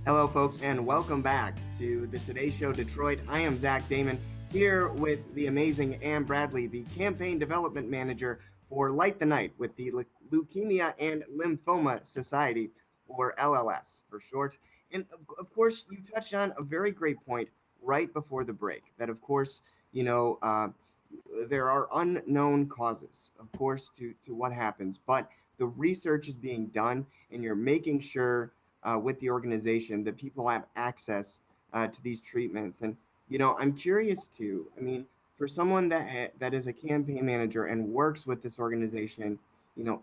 Hello, folks, and welcome back to the Today Show Detroit. I am Zach Damon here with the amazing Ann Bradley, the campaign development manager for Light the Night with the Leukemia and Lymphoma Society, or LLS for short. And of course, you touched on a very great point right before the break that, of course, there are unknown causes, of course, to what happens, but the research is being done, and you're making sure with the organization that people have access to these treatments. And I'm curious too. I mean, for someone that is a campaign manager and works with this organization,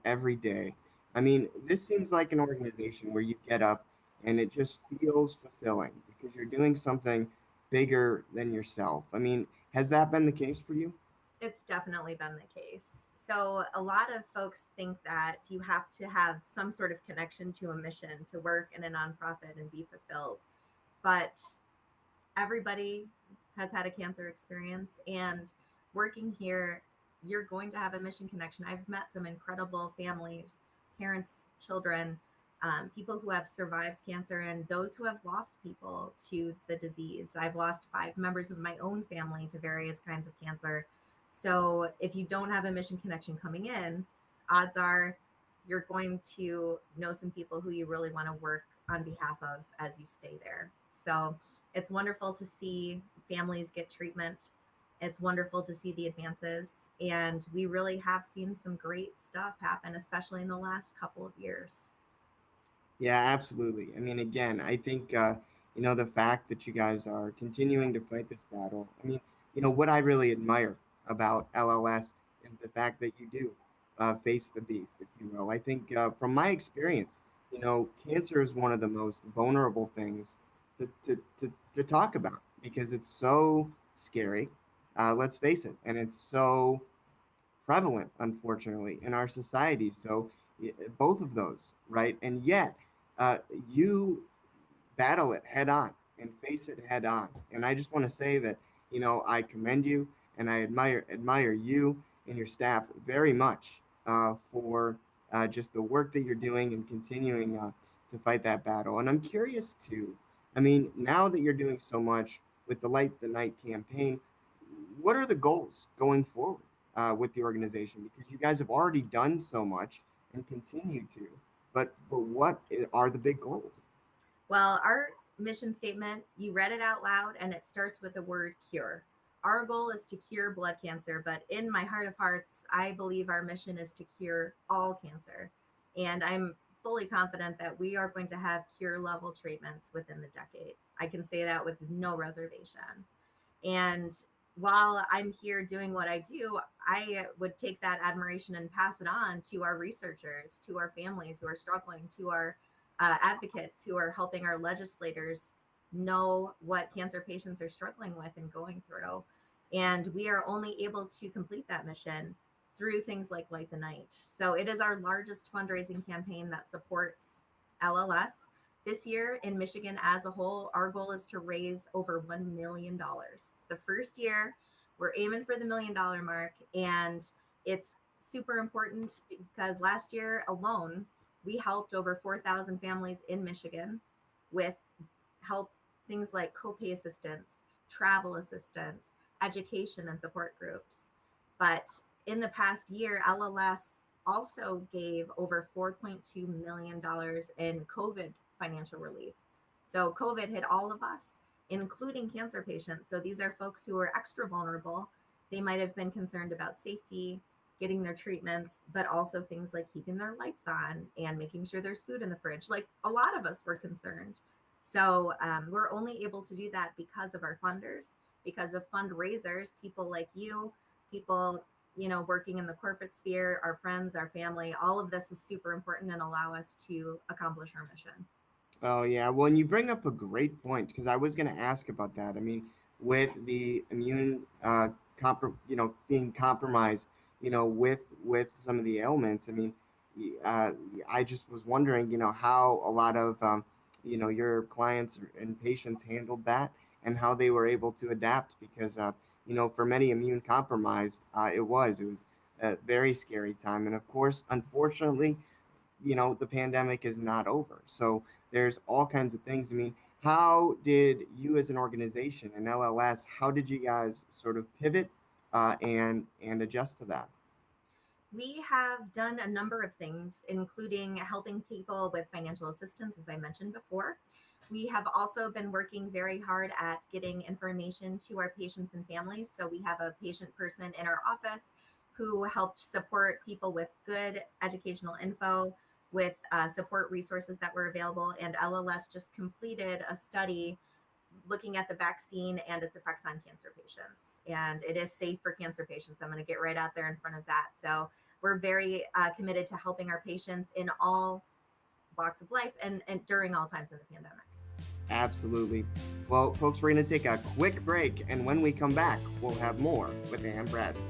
every day. I mean, this seems like an organization where you get up and it just feels fulfilling because you're doing something bigger than yourself. I mean, has that been the case for you? It's definitely been the case. So, a lot of folks think that you have to have some sort of connection to a mission to work in a nonprofit and be fulfilled. But everybody has had a cancer experience, and working here, you're going to have a mission connection. I've met some incredible families, parents, children, people who have survived cancer, and those who have lost people to the disease. I've lost 5 members of my own family to various kinds of cancer. So if you don't have a mission connection coming in, odds are you're going to know some people who you really want to work on behalf of as you stay there. So it's wonderful to see families get treatment. It's wonderful to see the advances. And we really have seen some great stuff happen, especially in the last couple of years. Yeah, absolutely. I mean, again, I think the fact that you guys are continuing to fight this battle. I mean, what I really admire about LLS is the fact that you do face the beast, if you will. I think from my experience, cancer is one of the most vulnerable things to talk about because it's so scary. Let's face it, and it's so prevalent, unfortunately, in our society. So both of those, right? And yet, uh, you battle it head on and face it head on. And I just want to say that I commend you and I admire you and your staff very much for just the work that you're doing and continuing to fight that battle. And I'm curious too. I mean, now that you're doing so much with the Light the Night campaign, what are the goals going forward with the organization? Because you guys have already done so much and continue to. But what are the big goals? Well, our mission statement, you read it out loud, and it starts with the word cure. Our goal is to cure blood cancer, but in my heart of hearts, I believe our mission is to cure all cancer. And I'm fully confident that we are going to have cure level treatments within the decade. I can say that with no reservation. And while I'm here doing what I do, I would take that admiration and pass it on to our researchers, to our families who are struggling, to our advocates who are helping our legislators know what cancer patients are struggling with and going through. And we are only able to complete that mission through things like Light the Night. So it is our largest fundraising campaign that supports LLS. This year in Michigan as a whole, our goal is to raise over $1 million. The first year, we're aiming for the $1 million mark. And it's super important because last year alone, we helped over 4,000 families in Michigan with help things like copay assistance, travel assistance, education, and support groups. But in the past year, LLS also gave over $4.2 million in COVID financial relief. So COVID hit all of us, including cancer patients. So these are folks who are extra vulnerable. They might have been concerned about safety, getting their treatments, but also things like keeping their lights on and making sure there's food in the fridge. Like a lot of us were concerned. So we're only able to do that because of our funders, because of fundraisers, people like you, people working in the corporate sphere, our friends, our family. All of this is super important and allow us to accomplish our mission. Oh yeah, well, and you bring up a great point because I was going to ask about that. I mean, with the immune, being compromised, with some of the ailments. I mean, uh, I just was wondering, how a lot of, your clients and patients handled that and how they were able to adapt because, for many immune compromised, it was a very scary time, and of course, unfortunately the pandemic is not over. So there's all kinds of things. I mean, how did you as an organization and LLS, how did you guys sort of pivot and adjust to that? We have done a number of things, including helping people with financial assistance, as I mentioned before. We have also been working very hard at getting information to our patients and families. So we have a patient person in our office who helped support people with good educational info, with support resources that were available. And LLS just completed a study looking at the vaccine and its effects on cancer patients. And it is safe for cancer patients. I'm going to get right out there in front of that. So we're very committed to helping our patients in all walks of life and during all times of the pandemic. Absolutely. Well, folks, we're going to take a quick break, and when we come back, we'll have more with Ann Bradley.